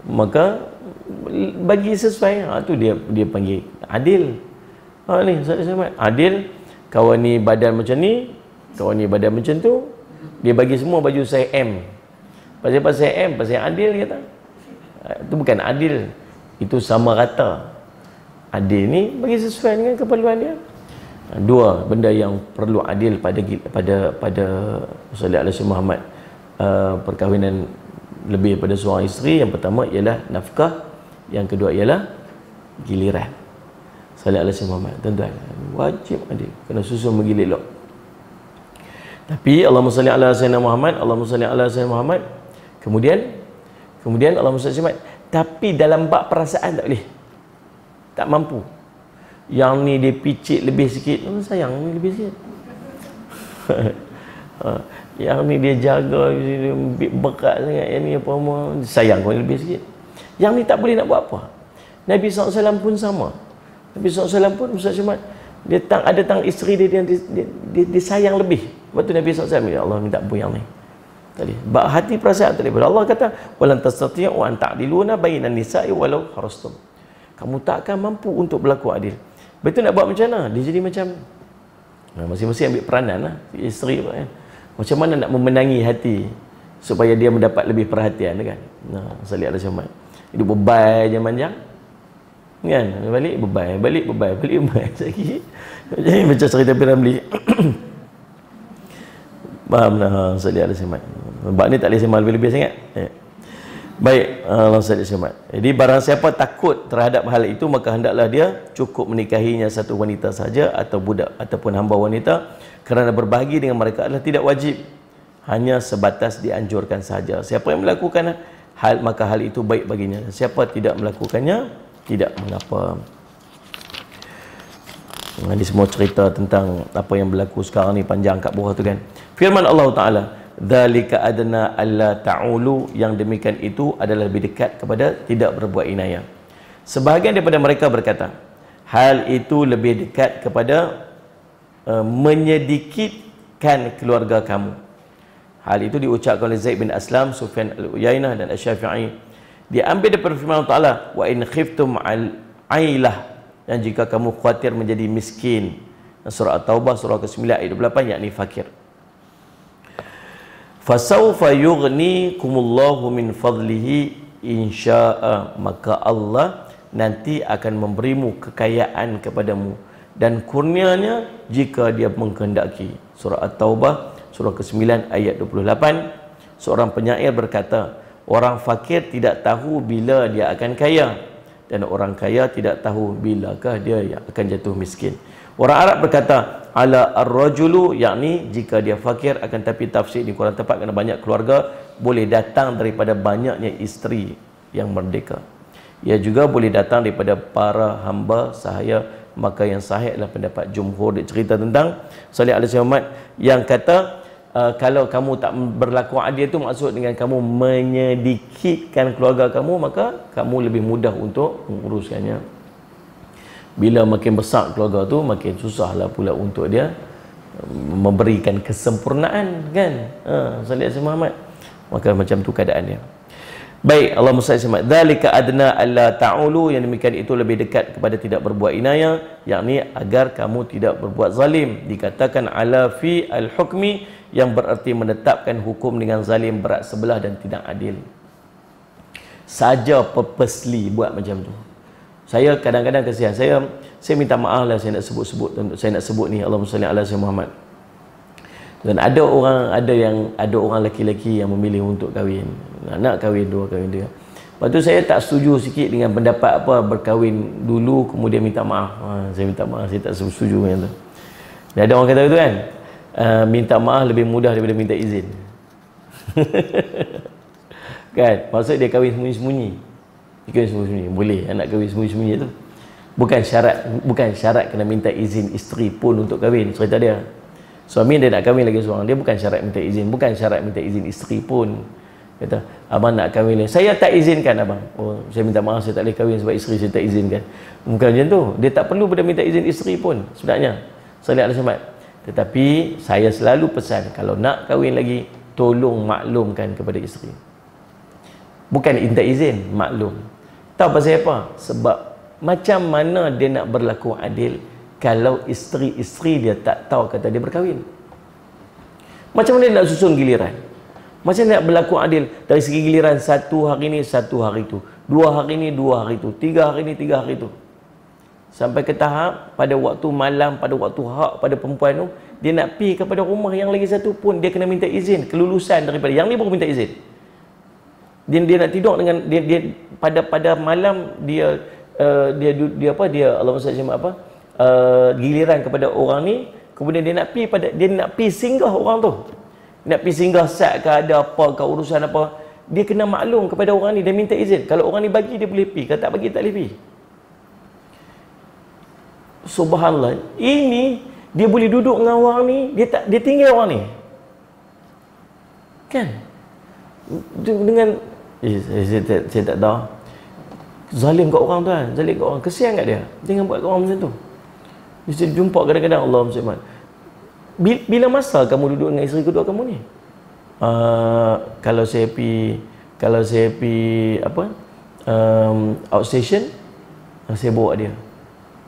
Maka bagi sesuai. Tu dia panggil adil. Ni sama adil. Kawan ni badan macam ni, kawan ni badan macam tu. Dia bagi semua baju saya M. Pasal M, pasal adil kata. Itu bukan adil. Itu sama rata. Adil ni bagi sesuai dengan keperluan dia. Dua benda yang perlu adil pada Salih Alaihi Muhammad, perkahwinan lebih daripada seorang isteri. Yang pertama ialah nafkah, yang kedua ialah giliran. Salih Alaihi Muhammad, tuan-tuan, wajib adil, kena susun menggilid elok. Tapi Allahumma salli ala sayyidina Muhammad, Allahumma salli ala sayyidina Muhammad. Kemudian Allahumma salli ala Muhammad. Tapi dalam bab perasaan tak boleh, tak mampu. Yang ni dia picit lebih sikit, sayang ni lebih sikit. Yang ni dia jaga, dia berat sangat, yang ni apa semua, sayang kau lebih sikit. Yang ni tak boleh nak buat apa. Nabi SAW pun sama. Nabi SAW pun, Ustaz Syamad, dia ada tang isteri dia sayang lebih. Lepas tu Nabi SAW, ya Allah minta ampun yang ni. Tadi, bab hati perasaan tadi. Allah kata, walan tastati'u an ta'diluna bainan nisa'i walau harastum. Kamu tak akan mampu untuk berlaku adil. Betul nak buat macam mana? Dia jadi macam masing-masing ambil peranan lah, isteri kan. Macam mana nak memenangi hati supaya dia mendapat lebih perhatian kan. Salih Alaihi Muhammad. Hidup bebai je panjang. Kan? Balik bebai lagi. Macam cerita Piramli. Faham lah Salih Alaihi Muhammad. Bab ni tak boleh sembang lebih-lebih sangat. Baik, Allah SWT. Jadi barang siapa takut terhadap hal itu, maka hendaklah dia cukup menikahinya satu wanita saja atau budak ataupun hamba wanita, kerana berbahagi dengan mereka adalah tidak wajib, hanya sebatas dianjurkan saja. Siapa yang melakukan hal, maka hal itu baik baginya. Siapa tidak melakukannya, tidak mengapa. Ini semua cerita tentang apa yang berlaku sekarang ni, panjang kat bawah tu kan. Firman Allah Ta'ala, dzalika adna alla ta'ulu, yang demikian itu adalah lebih dekat kepada tidak berbuat inayah. Sebahagian daripada mereka berkata, hal itu lebih dekat kepada menyedikitkan keluarga kamu. Hal itu diucapkan oleh Zaid bin Aslam, Sufyan al-Uyainah dan Asy-Syafi'i. Diambil daripada firman Allah Ta'ala, wa in khiftum al-ailah, dan jika kamu khawatir menjadi miskin. Surah At-Taubah surah ke-9 ayat 28, yakni fakir. Fasawfa yughnikumullahu min fadlihi insya'a, maka Allah nanti akan memberimu kekayaan kepadamu dan kurnianya jika dia mengkehendaki. Surah At-Taubah surah ke-9 ayat 28. Seorang penyair berkata, orang fakir tidak tahu bila dia akan kaya, dan orang kaya tidak tahu bilakah dia akan jatuh miskin. Orang Arab berkata, ala ar-rajulu, yakni jika dia fakir, akan tapi tafsir ini kurang tepat kerana banyak keluarga boleh datang daripada banyaknya isteri yang merdeka. Ia juga boleh datang daripada para hamba sahaya. Maka yang sahih adalah pendapat jumhur. Dia cerita tentang Salih Alaihi Muhammad yang kata, kalau kamu tak berlaku adil itu maksud dengan kamu menyedikitkan keluarga kamu, maka kamu lebih mudah untuk menguruskannya. Bila makin besar keluarga tu, makin susahlah pula untuk dia memberikan kesempurnaan kan. Salih Alaihi Muhammad. Maka macam tu keadaan dia. Baik, Allah Subhanahu dzalika adna alla ta'ulu, yang demikian itu lebih dekat kepada tidak berbuat inayah, yakni agar kamu tidak berbuat zalim. Dikatakan ala fi al-hukmi, yang bererti menetapkan hukum dengan zalim, berat sebelah dan tidak adil. Saja purposely buat macam tu. Saya kadang-kadang kesian. Saya minta maaf lah, saya nak sebut ni Allahumma salli ala sayyidina Muhammad. Dan ada orang lelaki-lelaki yang memilih untuk kahwin, nak kahwin dua, kahwin dia. Lepas tu saya tak setuju sikit dengan pendapat apa berkahwin dulu kemudian minta maaf. Saya minta maaf, saya tak setuju dengan tu. Dan ada orang kata tu kan, minta maaf lebih mudah daripada minta izin. Kan? Maksud dia kahwin sembunyi-sembunyi. Dia kahwin sembunyi-sembunyi. Boleh nak kahwin sembunyi-sembunyi tu. Bukan syarat kena minta izin isteri pun untuk kahwin. Cerita dia. Suami dia nak kahwin lagi seorang, dia bukan syarat minta izin, bukan syarat minta izin isteri pun. Kata, abang nak kahwin lagi, saya tak izinkan abang. Oh, saya minta maaf, saya tak boleh kahwin sebab isteri saya tak izinkan. Bukan macam tu. Dia tak perlu pada minta izin isteri pun sebenarnya. Sallallahu alaihi wasallam. Tetapi saya selalu pesan, kalau nak kahwin lagi, tolong maklumkan kepada isteri. Bukan minta izin, maklum. Tahu pasal apa? Sebab macam mana dia nak berlaku adil kalau isteri-isteri dia tak tahu kata dia berkahwin? Macam mana dia nak susun giliran? Macam mana nak berlaku adil dari segi giliran satu hari ni, satu hari tu, 2 hari ni, 2 hari tu, 3 hari ni, 3 hari tu. Sampai ke tahap pada waktu malam, pada waktu hak pada perempuan tu, dia nak pergi kepada rumah yang lagi satu pun, dia kena minta izin, kelulusan daripada yang ni baru minta izin. Dia nak tidur dengan dia pada malam dia Allah SWT apa? Giliran kepada orang ni, kemudian dia nak pi singgah orang tu, nak pi singgah sat ke ada apa ke urusan apa, dia kena maklum kepada orang ni, dia minta izin. Kalau orang ni bagi dia boleh pi, kalau tak bagi tak boleh pi. Subhanallah, ini dia boleh duduk dengan orang ni, dia tinggal orang ni kan dengan saya tak tahu, zalim kat orang tu kan, zalim kat orang, kesian kat dia, jangan buat kat orang macam tu. Mesti jumpa kadang-kadang Allah SWT. Bila masa kamu duduk dengan isteri kedua kamu ni? Kalau saya pergi apa? Outstation, saya bawa dia.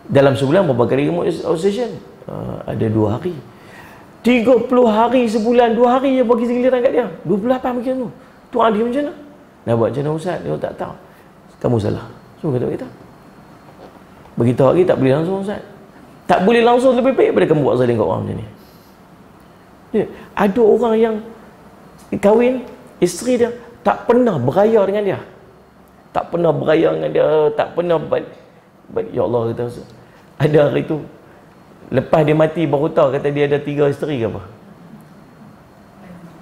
Dalam sebulan berapa kali kamu outstation? Ada 2 hari. 30 hari sebulan, 2 hari je bagi giliran kat dia. 28 macam tu. Tu adil macam mana? Nak buat macam mana Ustaz? Dia tak tahu. Kamu salah. So kata kita. Beritahu lagi tak boleh langsung Ustaz. Tak boleh langsung, lebih baik daripada kamu buat zalim kat orang macam ni. Ada orang yang kahwin, isteri dia tak pernah beraya dengan dia. Tak pernah beraya dengan dia, tak pernah ya Allah kata. Ada hari tu lepas dia mati baru tahu kata dia ada 3 isteri ke apa.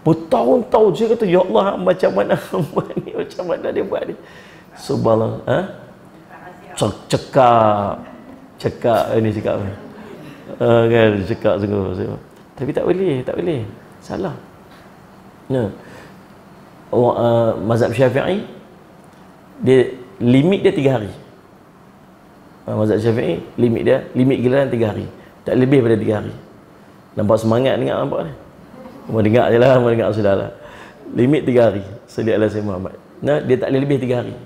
Bertahun-tahun saya kata, ya Allah, macam mana hamba ni, macam mana dia buat ni. Subhanallah. Cekak ini cakap kan, cekak sungguh. Tapi tak boleh, salah. Mazhab Syafi'i dia limit dia 3 hari. Mazhab Syafi'i limit giliran 3 hari, tak lebih pada 3 hari. Nampak semangat dengar, nampak ni, mau dengar je lah, mau dengar sudah lah. Limit 3 hari sedia Allah Sayyidina Muhammad. Dia tak boleh lebih 3 hari.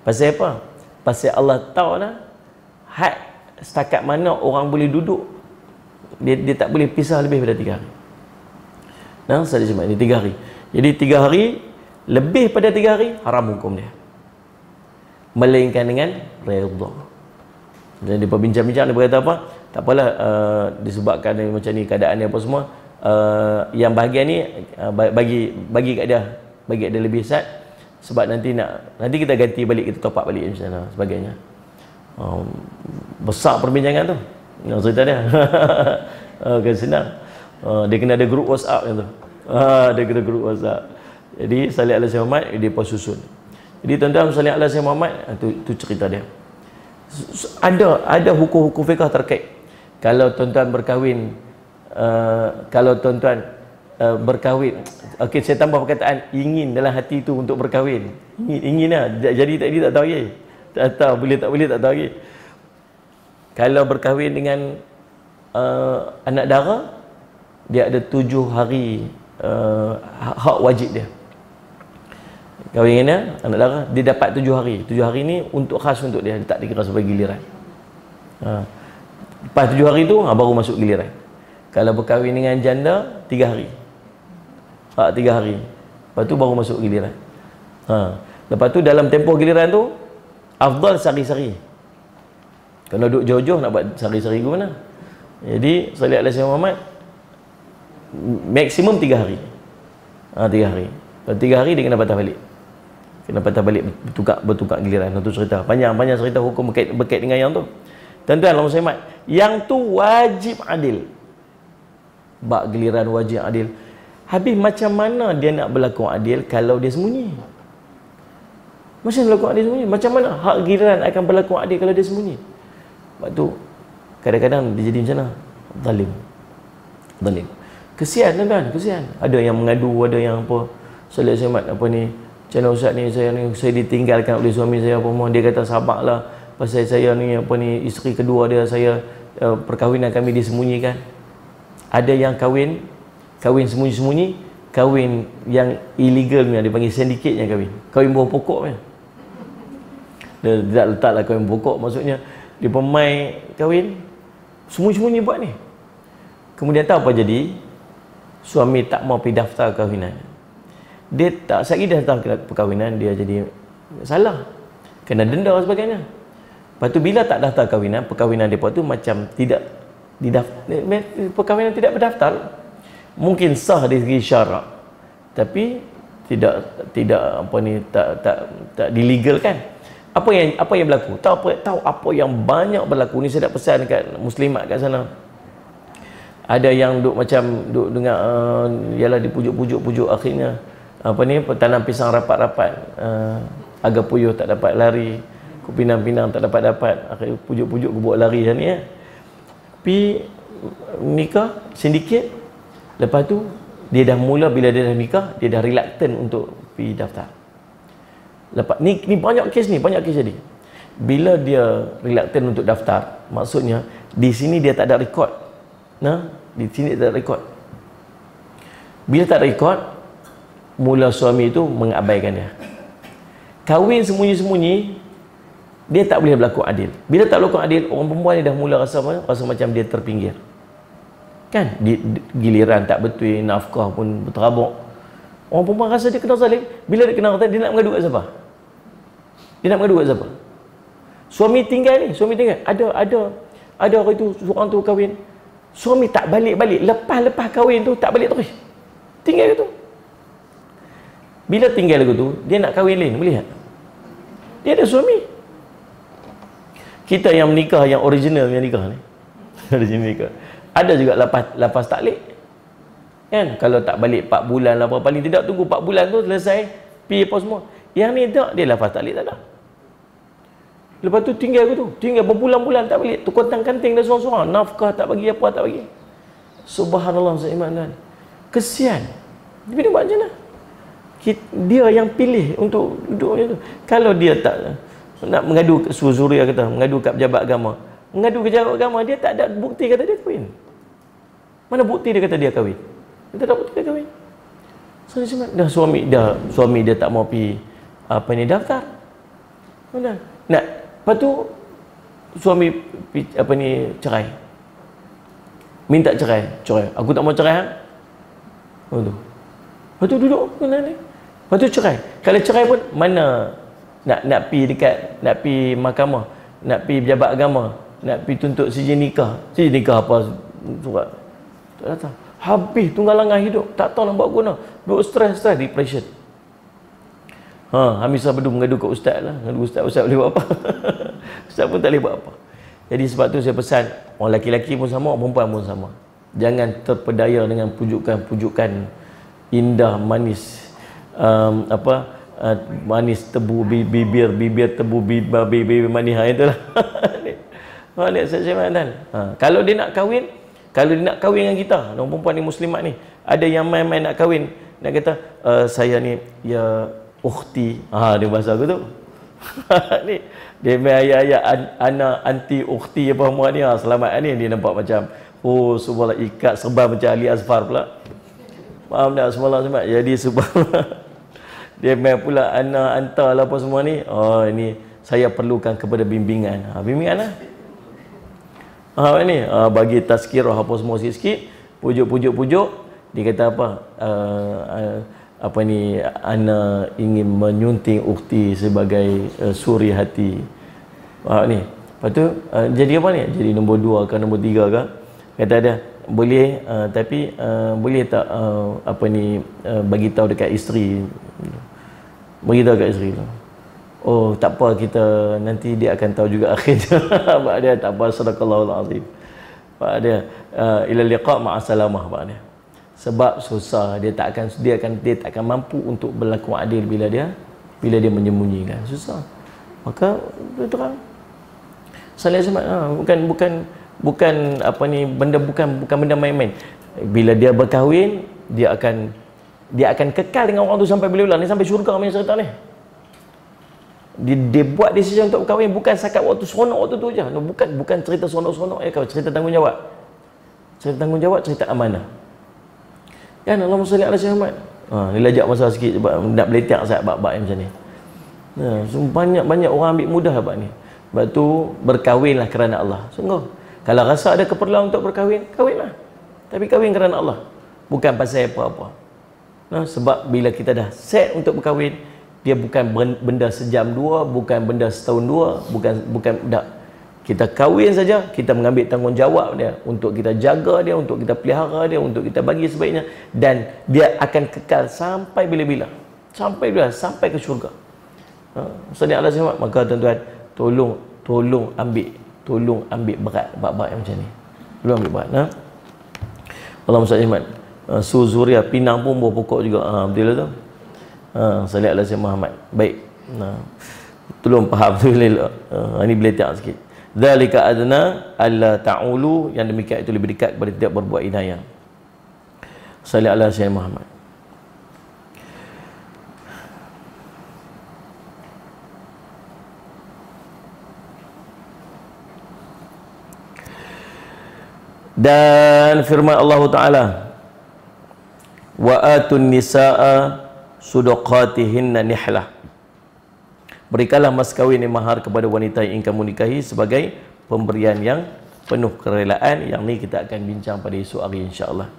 Pasal apa? Pasal Allah tahu lah had setakat mana orang boleh duduk, dia tak boleh pisah lebih daripada 3 hari. Saya cuma ini 3 hari. Jadi 3 hari lebih pada 3 hari haram hukum dia, melainkan dengan redha. Dan dia berbincang-bincang, dia berkata apa? Tak apalah, disebabkan macam ni keadaan dia apa semua, yang bahagian ni bagi kat dia lebih sat, sebab nanti kita ganti balik, kita top up balik insya-Allah sebagainya. Besar perbincangan tu, cerita dia. Kan senang. Dia kena ada grup WhatsApp yang tu. Dia kena grup WhatsApp. Jadi salih ala sayyidina Muhammad, dia pun susun. Jadi tuan-tuan, salih ala sayyidina Muhammad, tu cerita dia. Ada hukum-hukum fiqh terkait. Kalau tuan-tuan berkahwin, berkahwin, okey, saya tambah perkataan ingin dalam hati tu untuk berkahwin. Ingin lah. Jadi tadi tak tahu lagi. Tak tahu, boleh tak tahu lagi. Kalau berkahwin dengan anak dara, dia ada 7 hari hak wajib dia. Kahwin dia, anak dara, dia dapat 7 hari. 7 hari ni untuk khas untuk dia, dia tak dikira sebagai giliran. Lepas 7 hari tu baru masuk giliran. Kalau berkahwin dengan janda 3 hari. 3 hari. Lepas tu baru masuk giliran. Lepas tu dalam tempoh giliran tu afdal sehari-sehari. Kalau duduk jauh-jauh nak buat sehari-sehari ke mana? Jadi salih alaihi Muhammad maksimum 3 hari. 3 hari. Lepas 3 hari dia kena patah balik. Kena patah balik bertukar giliran. Itu cerita. Panjang cerita hukum berkait dengan yang tu. Tuan-tuan Allah Muhammad, yang tu wajib adil. Bak giliran wajib adil. Habis macam mana dia nak berlaku adil kalau dia sembunyi? Macam mana berlaku adil sembunyi? Macam mana hak giliran akan berlaku adil kalau dia sembunyi? Sebab tu kadang-kadang dia jadi macam mana? Zalim. Kesian tuan-tuan, kesian. Ada yang mengadu, ada yang apa, Salih Semat apa ni, channel Ustaz ni saya ditinggalkan oleh suami saya apa semua. Dia kata sabarlah pasal saya ni apa ni, isteri kedua dia, saya perkahwinan kami disembunyikan. Ada yang kahwin sembunyi-sembunyi, kahwin yang illegal ni, dia panggil syndicate yang kahwin bawah pokok ni. Dia tidak letaklah kahwin pokok, maksudnya dia pemain kahwin sembunyi-sembunyi buat ni. Kemudian tahu apa jadi? Suami tak mau pergi daftar kahwinan. Dia tak sekali daftar perkahwinan, dia jadi salah, kena denda dan sebagainya. Lepas tu bila tak daftar kahwinan, perkahwinan depa tu macam tidak perkahwinan tidak berdaftar. Mungkin sah dari segi syarak, tapi tidak apa ni, tak dilegalkan. Apa yang berlaku? Tahu apa yang banyak berlaku ni. Saya dah pesan dekat muslimat kat sana. Ada yang duk dengar ialah dipujuk-pujuk akhirnya apa ni, tanam pisang rapat-rapat, agak puyuh tak dapat lari, pinang-pinang tak dapat akhirnya pujuk-pujuk buat lari macam ni ya. Pi nikah sindiket, lepas tu dia dah mula, bila dia dah nikah dia dah reluctant untuk pergi daftar. Lepas ni banyak kes jadi. Bila dia reluctant untuk daftar, maksudnya di sini dia tak ada rekod. Di sini tak ada rekod. Bila tak ada rekod, mula suami itu mengabaikan dia. Kahwin sembunyi-sembunyi, dia tak boleh berlaku adil. Bila tak berlaku adil, orang perempuan ni dah mula rasa macam dia terpinggir. Kan? Giliran tak betul, nafkah pun berterabuk. Orang perempuan rasa dia kena zalim. Bila dia kena zalim, dia nak mengadu kat siapa? Dia nak mengadu kat siapa? Suami tinggal. Ada orang itu, seorang tu kahwin. Suami tak balik-balik. Lepas kahwin tu tak balik terus. Tinggal gitu. Bila tinggal gitu, dia nak kahwin lain, boleh tak? Dia ada suami. Kita yang menikah, yang original yang nikah ni. Original nikah. Ada juga lepas taklid. Kan? Kalau tak balik 4 bulan lah, paling tidak tunggu 4 bulan tu selesai, pi apa semua. Yang ni tak, dia lepas taklid tak ada. Lepas tu tinggal berbulan-bulan tak balik, tu kontang-kanting dah seorang-seorang, nafkah tak bagi, apa tak bagi. Subhanallah seiman dan kesian. Tapi dia buat macam mana? Dia yang pilih untuk duduk macam tu. Kalau dia tak nak mengadu ke Suria, kata mengadu kat pejabat agama, dia tak ada bukti kata dia kahwin. Mana bukti dia kata dia kahwin? Dia tak ada bukti dia kahwin. Dah suami dia tak mau pergi apa ni, daftar. Mana? Nak, lepas tu suami apa ni, cerai. Minta cerai. Aku tak mau cerai. Lepas tu duduk mana ni? Lepas tu cerai. Kalau cerai pun mana nak pi dekat, nak pi mahkamah, nak pi pejabat agama, nak pi tuntut sijil nikah. Sijil nikah apa surat. Tak datang. Habis tunggalangan hidup, tak tahu nak buat guna. Duk stres, depression. Hamisah Bedu mengadu kat ustaz lah. Ustaz boleh buat apa? Ustaz pun tak boleh buat apa. Jadi sebab tu saya pesan, orang lelaki-lelaki pun sama, orang perempuan pun sama. Jangan terpedaya dengan pujukan-pujukan indah, manis, manis tebu bibir tebu bibir manis, itulah. Kalau dia nak kahwin dengan kita, orang perempuan ni, muslimat ni, ada yang main-main nak kahwin, nak kata saya ni ya ukhti, dia bahasa aku tu. Ni dia main ayat-ayat ana anti ukhti apa semua ni, selamat ni, dia nampak macam subhanallah, ikat serban macam Ali Azfar pula. Faham tak? Semalam jadi subhanallah. Dia main pula ana anta lah apa semua ni. Oh ini saya perlukan kepada bimbingan. Bimbingan lah. Ni bagi tazkirah apa semua sikit, pujuk. Dia kata apa? Apa ni, ana ingin menyunting ukti sebagai suri hati. Ni. Lepas tu jadi apa ni? Jadi nombor 2 ke nombor 3 ke? Kata dia, boleh tapi boleh tak apa ni bagi tahu dekat isteri. Bagi tahu dekat isteri tu. Oh, tak apa, kita nanti dia akan tahu juga akhirnya. Pak dia tak apa, sadaqallahul azim. Pak dia ila liqa ma'a salamah, pak dia. Sebab susah, dia tak akan mampu untuk berlaku adil bila dia menyembunyikan. Susah. Maka terang. Salih Ahmad bukan apa ni, bukan benda main-main. Bila dia berkahwin, dia akan kekal dengan orang tu sampai bila-bila ni, sampai syurga punya cerita ni. Dia buat decision untuk berkahwin bukan sakat waktu seronok waktu tu je. No, bukan cerita seronok-seronok kau, cerita tanggungjawab. Cerita tanggungjawab, cerita amanah. Kan Allahumma salli ala Syekh Ahmad. Ni lajak masa sikit sebab nak beletak sangat bab-bab macam ni. So banyak orang ambil mudah bab ni. Sebab tu berkahwinlah kerana Allah. Sungguh. Kalau rasa ada keperluan untuk berkahwin, kahwinlah. Tapi kahwin kerana Allah. Bukan pasal apa-apa. Sebab bila kita dah set untuk berkahwin, dia bukan benda sejam dua, bukan benda setahun dua, bukan dah. Kita kahwin saja, kita mengambil tanggungjawab dia untuk kita jaga dia, untuk kita pelihara dia, untuk kita bagi sebaiknya, dan dia akan kekal sampai bila-bila. Sampai ke syurga. Salli ala Syekh Ahmad. Maka tuan-tuan, tolong ambil berat bab-bab yang macam ni. Tolong ambil berat. Allahumma salli Ahmad. Suzuria Pinang pun buah pokok juga. Betul lah tu. Salli ala Syekh Muhammad. Baik. Tolong faham tu. Ini boleh tak sikit. Dzalika adna alla ta'ulu, yang demikian itu lebih dekat kepada tidak berbuat inayah. Salli ala Syekh Muhammad. Dan firman Allah Ta'ala, wa atun nisaa sudaqatihinna nihlah, berikanlah mas kawin mahar kepada wanita yang ingin kamu nikahi sebagai pemberian yang penuh kerelaan. Yang ni kita akan bincang pada esok hari insya-Allah.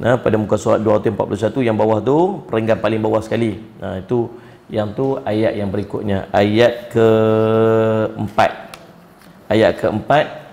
Pada muka surat 241 yang bawah tu, peringkat paling bawah sekali. Itu yang tu ayat yang berikutnya, ayat keempat. Ayat keempat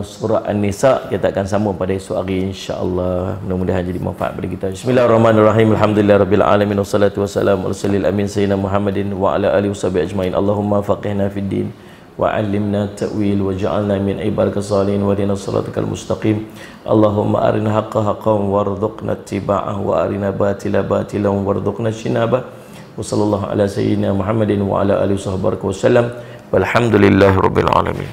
surah An-Nisa kita akan sambung pada esok hari insya-Allah. Mudah-mudahan jadi manfaat bagi kita. Bismillahirrahmanirrahim. Alhamdulillahirabbil alamin wassalatu wassalamu ala salil amin sayyidina Muhammadin wa ala alihi washabihi ajmain. Allahumma faqihna fid din wa 'allimna ta'wil wa ja'alna min ibadika salihin wa hdina siratal mustaqim. Allahumma arina haqqan haqqan warzuqna ittiba'ah wa arina batila batilan warzuqna ijtinabah. Wa sallallahu ala sayyidina Muhammadin wa ala alihi washabihi wasallam. Walhamdulillahirabbil alamin.